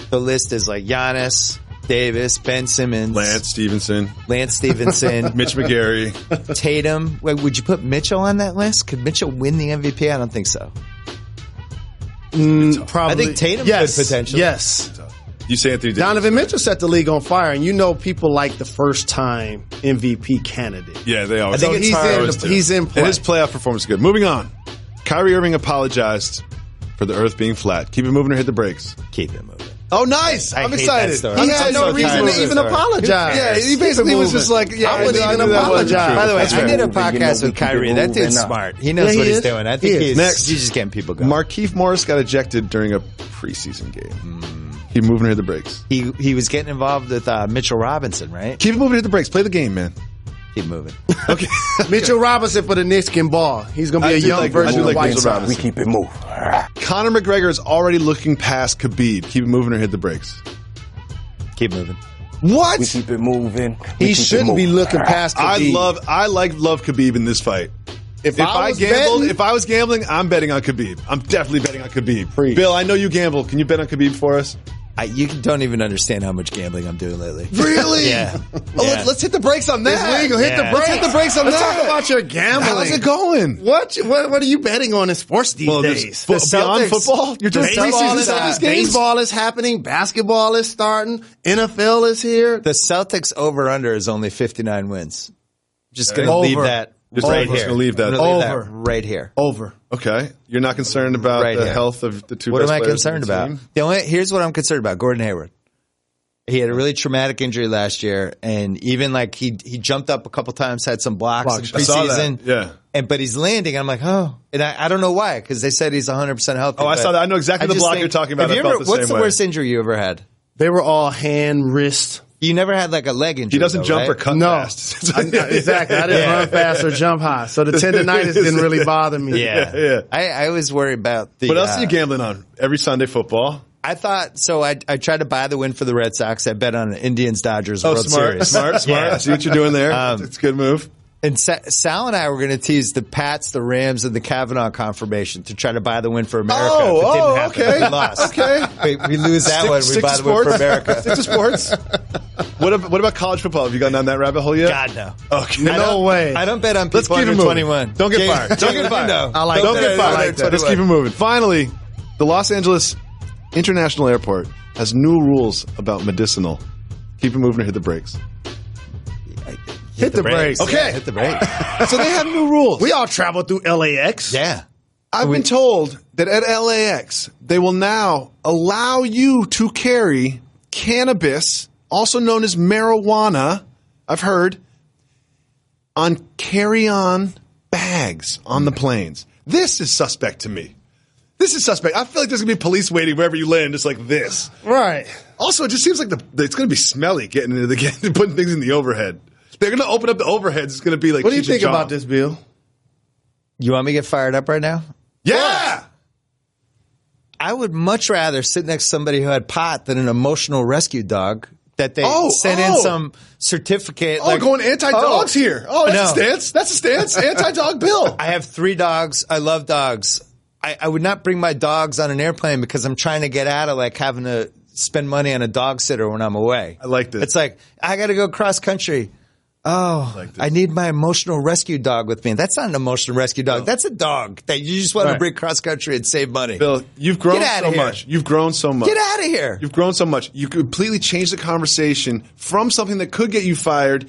the list is like Giannis, Davis, Ben Simmons, Lance Stevenson, Mitch McGarry, Tatum. Wait, would you put Mitchell on that list? Could Mitchell win the MVP? I don't think so. Probably. I think Tatum could potentially. Yes. You say Anthony Davis. Donovan Mitchell set the league on fire, and you know people like the first-time MVP candidate. Yeah, they always. I think he's in play. And his playoff performance is good. Moving on. Kyrie Irving apologized for the Earth being flat. Keep it moving or hit the brakes. Keep it moving. Oh, nice! I'm excited. He had no reason to even apologize. Yeah, he basically was just like, yeah, I wouldn't even apologize. By the way, I did a podcast with Kyrie. That dude's smart. He knows what he's doing. I think he's just getting people going. Markieff Morris got ejected during a preseason game. Keep moving or hit the brakes. He was getting involved with Mitchell Robinson, right? Keep it moving or hit the brakes. Play the game, man. Keep moving. Okay. Mitchell Robinson for the Knicks can ball. He's going to be a young version of Whiteside. We keep it moving. Conor McGregor is already looking past Khabib. Keep it moving or hit the brakes. Keep moving. What? We keep it moving. He shouldn't be looking past Khabib. I love Khabib in this fight. If I was gambling, I'm betting on Khabib. I'm definitely betting on Khabib. Bill, I know you gamble. Can you bet on Khabib for us? You don't even understand how much gambling I'm doing lately. Really? Yeah. Let's hit the brakes on that. It's legal. Hit the brakes. Let's hit the brakes on Let's that. talk about your gambling. How's it going? What are you betting on in sports these days? Beyond football? You're doing preseason Celtics games? Baseball is happening. Basketball is starting. NFL is here. The Celtics over-under is only 59 wins. Just going to leave that right here. Leave that over right here. Over. Okay. You're not concerned about the health of the two What best am I players concerned on the about? team? Here's what I'm concerned about. Gordon Hayward. He had a really traumatic injury last year, and even like he jumped up a couple times, had some blocks in I saw preseason. that. Yeah. But he's landing. I'm like, and I don't know why, because they said he's 100% healthy. Oh, I saw that. I know exactly the block you're talking about. What's the worst injury you ever had? They were all hand, wrist. You never had like a leg injury. He doesn't jump or cut fast. Exactly. I didn't run fast or jump high. So the tendonitis didn't really bother me. Yeah. I was worried about What else are you gambling on? Every Sunday football? I thought so. I tried to buy the win for the Red Sox. I bet on Indians Dodgers World Series. Smart. Yeah. I see what you're doing there. It's a good move. And Sal and I were going to tease the Pats, the Rams, and the Kavanaugh confirmation to try to buy the win for America. If it didn't happen. Okay. We lost. Okay. We lose that one. We buy the win for America. Stick to sports. What about college football? Have you gone down that rabbit hole yet? God, no. Okay. No way. I don't bet on people Let's keep under it moving. 21. Don't get fired. Don't get fired. I like Don't that. get fired. I like that. Let's keep it moving. Finally, the Los Angeles International Airport has new rules about medicinal. Keep it moving or hit the brakes. Hit the brakes. Okay. Yeah, hit the brakes. So they have new rules. We all travel through LAX. Yeah. I've been told that at LAX, they will now allow you to carry cannabis, also known as marijuana, I've heard, on carry-on bags on the planes. This is suspect to me. This is suspect. I feel like there's going to be police waiting wherever you land, just like this. Right. Also, it just seems like it's going to be smelly getting putting things in the overhead. They're going to open up the overheads. It's going to be like, what do you think about this, Bill? You want me to get fired up right now? Yeah! I would much rather sit next to somebody who had pot than an emotional rescue dog that they sent in some certificate. Going anti-dogs here. Oh, that's a stance. That's a stance. Anti-dog Bill. I have 3 dogs. I love dogs. I would not bring my dogs on an airplane because I'm trying to get out of having to spend money on a dog sitter when I'm away. I like this. It's like, I got to go cross country. Oh, I need my emotional rescue dog with me. That's not an emotional rescue dog. That's a dog that you just want to bring cross country and save money. Bill, you've grown so much. You've grown so much. Get out of here. You've grown so much. You completely changed the conversation from something that could get you fired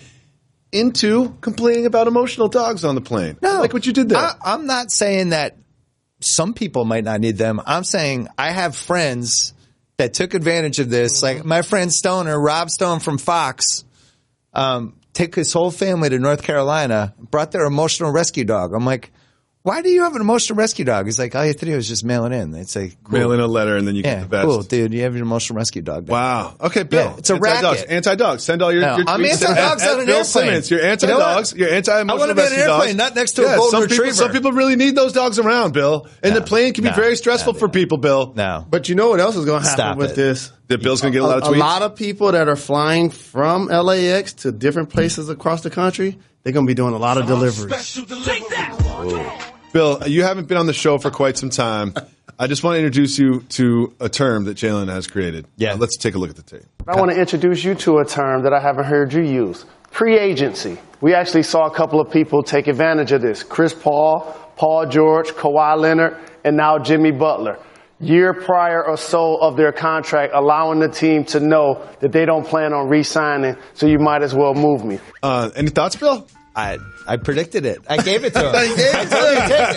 into complaining about emotional dogs on the plane. No. I like what you did there. I'm not saying that some people might not need them. I'm saying I have friends that took advantage of this. Like my friend Stoner, Rob Stone from Fox, took his whole family to North Carolina, brought their emotional rescue dog. I'm like, why do you have an emotional rescue dog? He's like, all you have to do is just mail it in. They'd say, cool. Mail in a letter and then you get the best. Cool, dude. You have an emotional rescue dog. Then. Wow. Okay, Bill. Yeah, it's a racket. Anti-dogs. Send all your tweets. I'm anti-dogs on an Bill airplane. Simmons, you're anti-dogs. You're anti-emotional I want to be on an airplane, not next to a golden retriever. Some people really need those dogs around, Bill. And the plane can be very stressful for people, Bill. No. But you know what else is going to happen with this? That Bill's going to get a lot of tweets? A lot of people that are flying from LAX to different places across the country, they're going to be doing a lot of deliveries. Take that! Bill, you haven't been on the show for quite some time. I just want to introduce you to a term that Jalen has created. Yeah. Let's take a look at the tape. I want to introduce you to a term that I haven't heard you use. Pre-agency. We actually saw a couple of people take advantage of this. Chris Paul, Paul George, Kawhi Leonard, and now Jimmy Butler. Year prior or so of their contract, allowing the team to know that they don't plan on re-signing, so you might as well move me. Any thoughts, Bill? I predicted it. I gave it to him.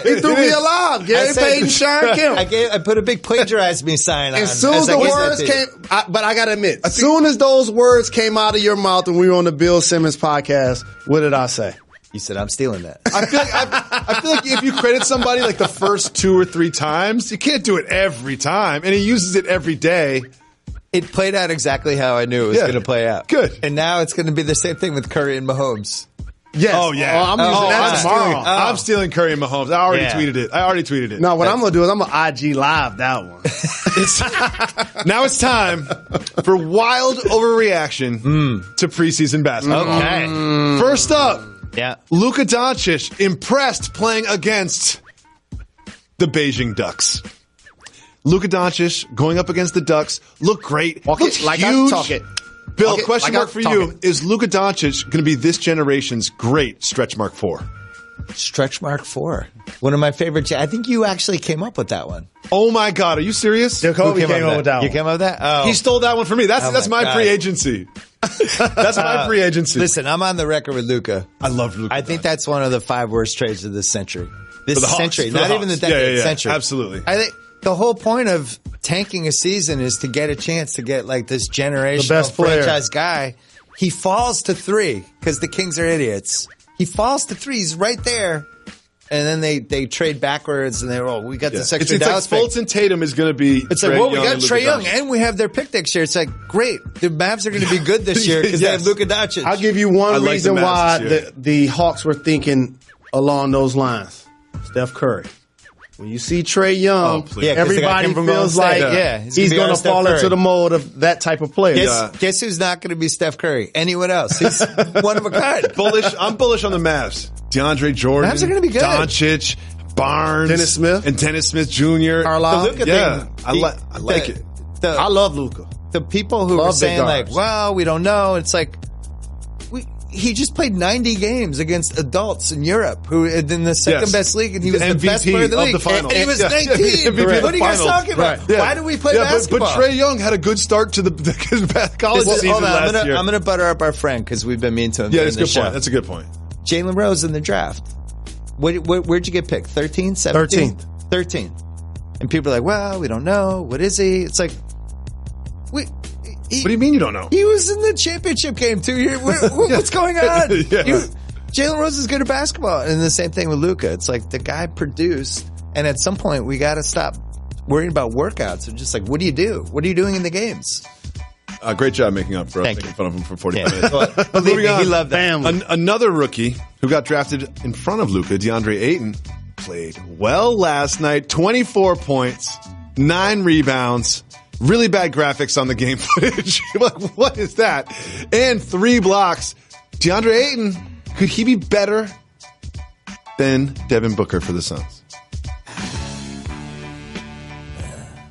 He threw me a lob. Gary Payton, Sharon Kemp. I put a big plagiarize me sign on. As soon as the words came, but I got to admit, as soon as those words came out of your mouth when we were on the Bill Simmons podcast, what did I say? You said, I'm stealing that. I feel like if you credit somebody like the first 2 or 3 times, you can't do it every time. And he uses it every day. It played out exactly how I knew it was going to play out. Good. And now it's going to be the same thing with Curry and Mahomes. Yes. Oh, yeah. I'm using that tomorrow. I'm stealing Curry and Mahomes. I already tweeted it. No, what I'm going to do is I'm going to IG live that one. Now it's time for wild overreaction to preseason basketball. Okay. First up. Yeah. Luka Doncic impressed playing against the Beijing Ducks. Luka Doncic going up against the Ducks looked great. Looked like huge. I talk it. Bill, question mark for you. Is Luka Doncic going to be this generation's great stretch mark 4? Stretch mark 4. One of my favorite. I think you actually came up with that one. Oh, my God. Are you serious? Jacoby came up with that one. You came up with that? Oh. He stole that one from me. That's my free agency. That's my free agency. Listen, I'm on the record with Luka. I love Luka. I think that's one of the 5 worst trades of this century. This century, not even the decade, century. Absolutely. I think the whole point of tanking a season is to get a chance to get like this generational franchise guy. He falls to 3 because the Kings are idiots. He falls to 3. He's right there. And then they trade backwards and we got this extra Dallas pick. Fulton Tatum is going to be. It's like, we got Trae Young and we have their pick next year. It's like, great. The Mavs are going to be good this year because they have Luka Doncic. I'll give you one reason why the Hawks were thinking along those lines. Steph Curry. When you see Trae Young, everybody feels like he's going to fall into the mold of that type of player. Guess who's not going to be Steph Curry? Anyone else? He's one of a kind. I'm bullish on the Mavs. DeAndre Jordan. Mavs are going to be good. Doncic, Barnes. Dennis Smith Jr. Carlisle. The Luka thing. I like it. I love Luka. The people who are saying like, well, we don't know. It's like, he just played 90 games against adults in Europe who in the second best league, and he was the best player of the league. And he was 19. What are you guys talking about? Right. Why do we play basketball? But Trae Young had a good start to the college season last year. I'm going to butter up our friend because we've been mean to him. Yeah, that's a good point. That's a good point. Jalen Rose in the draft. Where'd you get picked? 13? 17? 13. And people are like, well, we don't know. What is he? It's like, what do you mean you don't know? He was in the championship game 2 years. What's going on? Jalen Rose is good at basketball. And the same thing with Luka. It's like the guy produced, and at some point we got to stop worrying about workouts. They're just like, what do you do? What are you doing in the games? Great job making up for us making fun of him for 45 minutes. Well, he loved that. Another rookie who got drafted in front of Luka, DeAndre Ayton, played well last night. 24 points, 9 rebounds, really bad graphics on the game footage. Like, what is that? And 3 blocks. DeAndre Ayton, could he be better than Devin Booker for the Suns?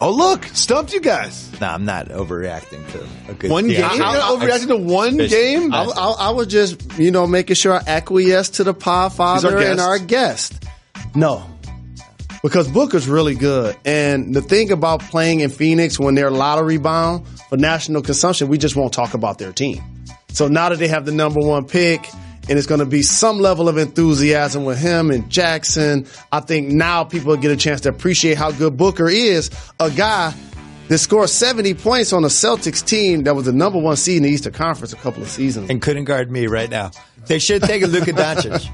Oh, look, stumped you guys. No, I'm not overreacting to a good one game. You're not overreacting to one game? I was just, making sure I acquiesce to the Podfather and our guest. No. Because Booker's really good. And the thing about playing in Phoenix when they're lottery bound for national consumption, we just won't talk about their team. So now that they have the number 1 pick, and it's going to be some level of enthusiasm with him and Jackson, I think now people get a chance to appreciate how good Booker is, a guy that scored 70 points on a Celtics team that was the number 1 seed in the Eastern Conference a couple of seasons. And couldn't guard me right now. They should take a Luka Doncic.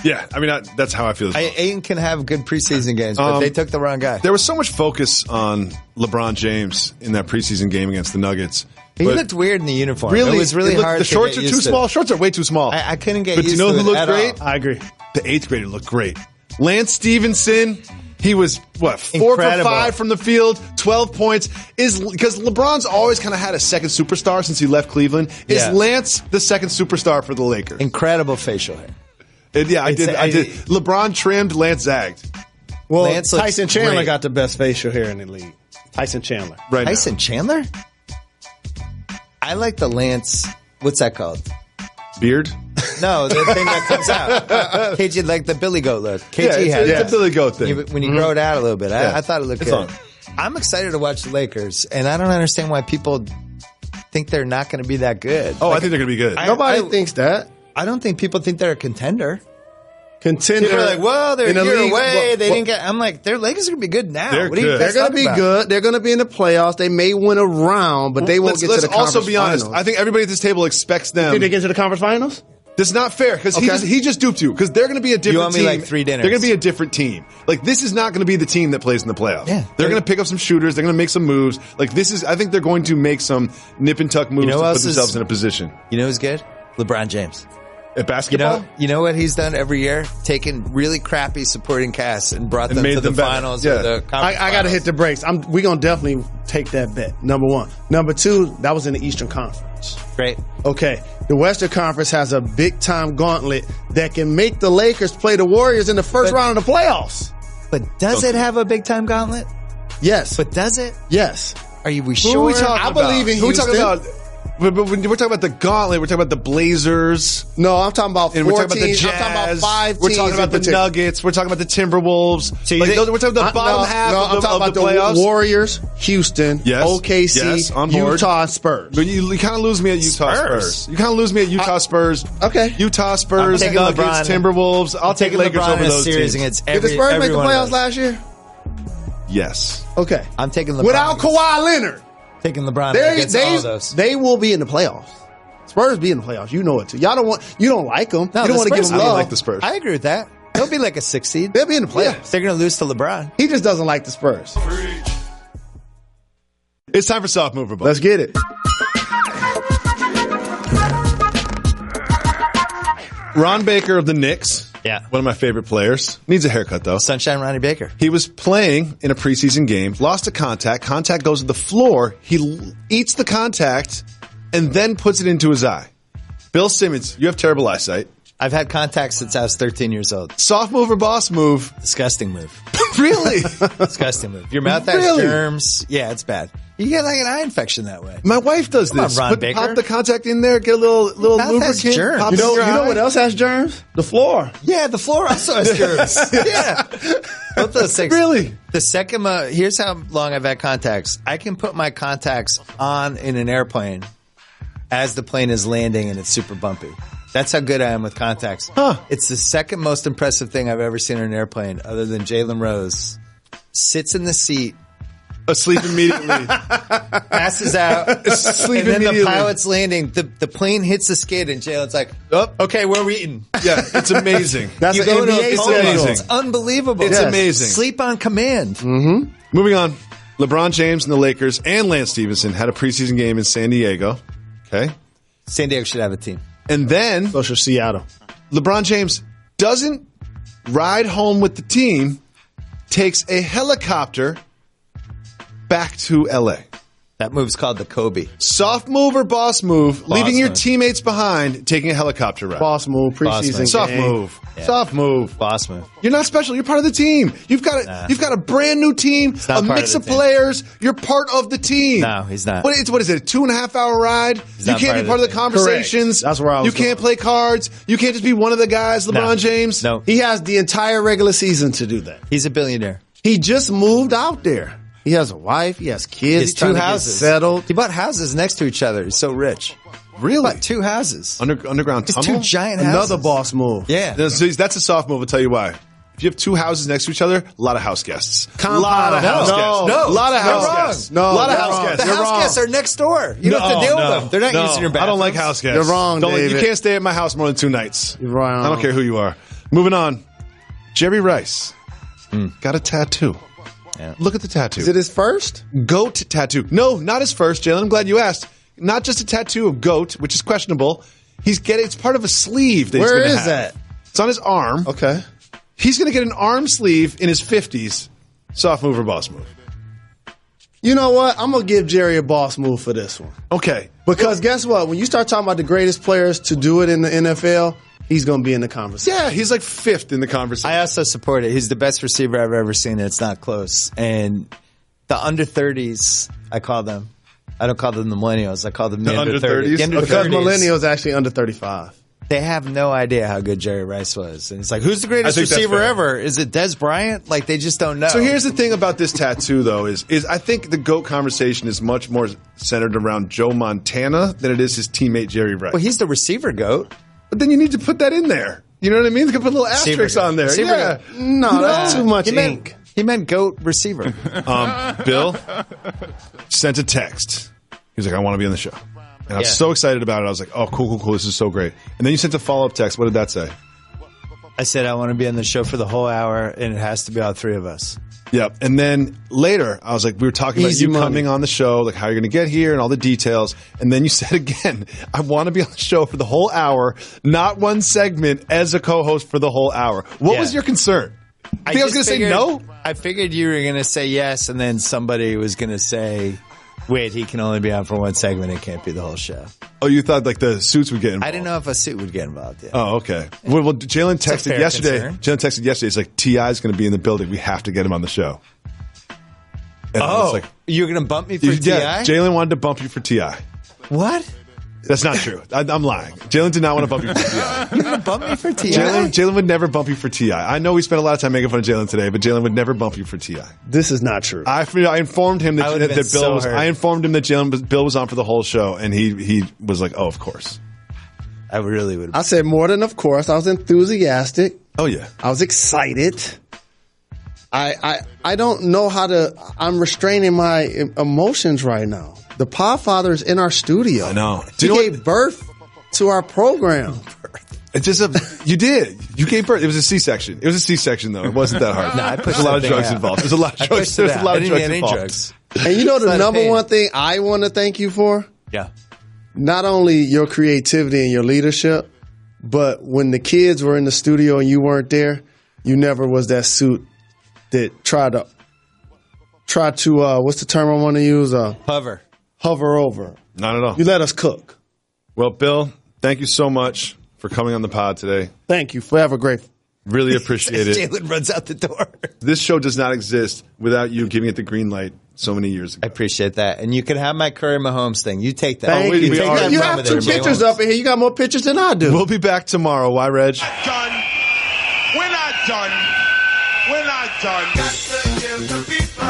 Yeah, I mean, that's how I feel. Ayton can have good preseason games, but they took the wrong guy. There was so much focus on LeBron James in that preseason game against the Nuggets. He looked weird in the uniform. It was really hard. The shorts are too small. Shorts are way too small. I couldn't get used to it. But you know who looked great? I agree. The 8th grader looked great. Lance Stevenson. He was, 4 for 5 from the field, 12 points. Because LeBron's always kind of had a second superstar since he left Cleveland. Is Lance the second superstar for the Lakers? Incredible facial hair. I did. LeBron trimmed, Lance zagged. Well, Tyson Chandler got the best facial hair in the league. Tyson Chandler. Right now. Tyson Chandler? I like the Lance. What's that called? Beard? No, the thing that comes out. KG, like the Billy Goat look. KG has it's a Billy Goat thing. When you grow it out a little bit. I thought it looked good. I'm excited to watch the Lakers, and I don't understand why people think they're not going to be that good. Oh, I think they're going to be good. Nobody thinks that. I don't think people think they're a contender. People are like, well, they're a year away. They didn't get. I'm like, their Lakers are going to be good now. They're good. They're going to be good. They're going to be in the playoffs. They may win a round, but they won't get to the conference finals. Let's also be honest. I think everybody at this table expects them. Think they get to the conference finals? That's not fair because he just duped you because they're going to be a different team. You owe me like 3 dinners. They're going to be a different team. Like this is not going to be the team that plays in the playoffs. Yeah, they're going to pick up some shooters. They're going to make some moves. Like this is. I think they're going to make some nip and tuck moves to put themselves in a position. You know who's good? LeBron James. At basketball? You know what he's done every year? Taken really crappy supporting casts and brought them to the finals or the conference I got to hit the brakes. We're going to definitely take that bet, number 1. Number 2, that was in the Eastern Conference. Great. Okay. The Western Conference has a big-time gauntlet that can make the Lakers play the Warriors in the first round of the playoffs. But does it have a big-time gauntlet? Yes. But does it? Yes. Are we sure? Who are we talking I about? believe in Houston. Who are we talking about? But when we're talking about the gauntlet, we're talking about the Blazers. No, I'm talking about 4 we're talking about the teams. Jazz. I'm talking about 5 teams. We're talking about the Nuggets. We're talking about the Timberwolves. So we're talking about the bottom half I'm talking about the playoffs. The Warriors, Houston, OKC, Utah, Spurs. But you kind of lose me at Utah Spurs. You kind of lose me at Utah Spurs. Okay. Utah Spurs, Nuggets, Timberwolves. I'll take Lakers over those teams. Did the Spurs make the playoffs last year? Yes. Okay. I'm taking LeBron. Without Kawhi Leonard. Taking LeBron against all of those. They will be in the playoffs. Spurs be in the playoffs. You know it too. You don't like them. No, you don't want to give them love. I like the Spurs. I agree with that. They'll be like a 6 seed. They'll be in the playoffs. Yeah. They're going to lose to LeBron. He just doesn't like the Spurs. It's time for Soft Mover Ball. Let's get it. Ron Baker of the Knicks. Yeah. One of my favorite players. Needs a haircut, though. Sunshine Ronnie Baker. He was playing in a preseason game, lost a contact. Contact goes to the floor. He eats the contact and then puts it into his eye. Bill Simmons, you have terrible eyesight. I've had contacts since I was 13 years old. Soft move or boss move? Disgusting move. Really? Disgusting move. Your mouth has germs. Yeah, it's bad. You get like an eye infection that way. My wife does this. Ron Baker. Pop the contact in there, get a little lubricant. Germs. You know what else has germs? The floor. Yeah, the floor also has germs. Yeah. Both those things. Really? The second, here's how long I've had contacts. I can put my contacts on in an airplane as the plane is landing and it's super bumpy. That's how good I am with contacts. Huh. It's the second most impressive thing I've ever seen on an airplane, other than Jalen Rose. Sits in the seat. Asleep immediately. Passes out. Asleep and then immediately. the pilot's landing. The plane hits the skid and Jalen's like, oh, okay, where are we eating? Yeah, it's amazing. That's you an go to NBA a It's coma. amazing. It's unbelievable. It's amazing. Sleep on command. Mm-hmm. Moving on. LeBron James and the Lakers and Lance Stevenson had a preseason game in San Diego. Okay. San Diego should have a team. And then So should Seattle. LeBron James doesn't ride home with the team, takes a helicopter back to L.A. That move's called the Kobe. Soft move or boss move, leaving your teammates behind, taking a helicopter ride. Boss move, preseason Soft game. move. Yeah. Soft move. Boss move. You're not special. You're part of the team. You've got a brand new team, a mix of players. You're part of the team. No, he's not. What is it? A 2.5-hour ride? You can't be part of the conversations. Correct. That's where I was You can't play cards. You can't just be one of the guys, LeBron James. No. He has the entire regular season to do that. He's a billionaire. He just moved out there. He has a wife. He has kids. He's 2 houses. Settled. He bought houses next to each other. He's so rich. Really? Bought 2 houses. Underground It's tunnel? 2 giant houses. Another boss move. Yeah. That's a soft move. I'll tell you why. If you have 2 houses next to each other, a lot of house guests. A lot of house guests. No. A lot of house You're guests. wrong. A lot of You're house wrong. guests. The house guests are next door. You don't have to deal with them. They're not using your bathroom. I don't like house guests. You're wrong, David. You can't stay at my house more than 2 nights. You're wrong. I don't care who you are. Moving on. Jerry Rice got a tattoo. Yeah. Look at the tattoo. Is it his first? GOAT tattoo. No, not his first, Jalen. I'm glad you asked. Not just a tattoo of GOAT, which is questionable. It's part of a sleeve that he's Where going to is have. that? It's on his arm. Okay. He's going to get an arm sleeve in his 50s. Soft move or boss move? You know what? I'm going to give Jerry a boss move for this one. Okay. Because guess what? When you start talking about the greatest players to do it in the NFL, he's going to be in the conversation. Yeah, he's like 5th in the conversation. I also support it. He's the best receiver I've ever seen. It's not close. And the under 30s, I call them. I don't call them the millennials. I call them the under 30s. The under Because 30s. millennials actually under 35. They have no idea how good Jerry Rice was. And it's like, who's the greatest I think that's receiver fair. ever? Is it Des Bryant? Like, they just don't know. So here's the thing about this tattoo, though, is I think the GOAT conversation is much more centered around Joe Montana than it is his teammate Jerry Rice. Well, he's the receiver GOAT. But then you need to put that in there. You know what I mean? They can put a little Receiver asterisk GOAT. on there. Receiver Yeah. GOAT. No, that's too much ink. He meant GOAT receiver. Bill sent a text. He was like, I want to be on the show. And I was so excited about it. I was like, oh, cool. This is so great. And then you sent a follow-up text. What did that say? I said I want to be on the show for the whole hour, and it has to be all 3 of us. Yep. And then later, I was like, we were talking about you coming on the show, like how you're going to get here and all the details. And then you said again, I want to be on the show for the whole hour, not one segment as a co-host for the whole hour. What was your concern? I think I was going to say no? I figured you were going to say yes, and then somebody was going to say, wait, he can only be on for one segment. It can't be the whole show. Oh, you thought like the suits would get involved? I didn't know if a suit would get involved yet. Oh, okay. Well, Jalen texted yesterday. Jalen texted yesterday. It's like, T.I. is going to be in the building. We have to get him on the show. And I was like, you're going to bump me for T.I.? Yeah, Jalen wanted to bump you for T.I. What? That's not true. I'm lying. Jalen did not want to bump you for T.I. You're going to bump me for T.I.? Jalen would never bump you for T.I. I know we spent a lot of time making fun of Jalen today, but Jalen would never bump you for T.I. This is not true. I informed him that Bill was. I informed him that Bill was on for the whole show, and he was like, "Oh, of course." I really would. I said more than of course. I was enthusiastic. Oh yeah. I was excited. I don't know how to. I'm restraining my emotions right now. The Podfather is in our studio. I know. He gave birth to our program. It's just you did. You gave birth. It was a C-section. It was a C-section though. It wasn't that hard. No, I pushed There's a lot of that drugs thing out. involved. There's a lot of drugs. There's a lot of drugs involved. And you know the number one thing I want to thank you for? Yeah. Not only your creativity and your leadership, but when the kids were in the studio and you weren't there, you never was that suit that tried to what's the term I want to use? Hover over. Not at all. You let us cook. Well, Bill, thank you so much for coming on the pod today. Thank you. Forever grateful. Really appreciate it. Jalen runs out the door. This show does not exist without you giving it the green light so many years ago. I appreciate that. And you can have my Curry Mahomes thing. You take that. Thank you. Take that You from have it 2 there, pictures up in here. You got more pictures than I do. We'll be back tomorrow. Why, Reg? Done. We're not done. We're not done. Got to give the people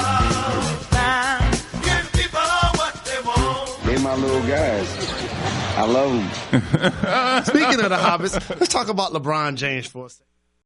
time. Give people what they want. They my little guys. I love them. Speaking of the Hobbits, let's talk about LeBron James for a second.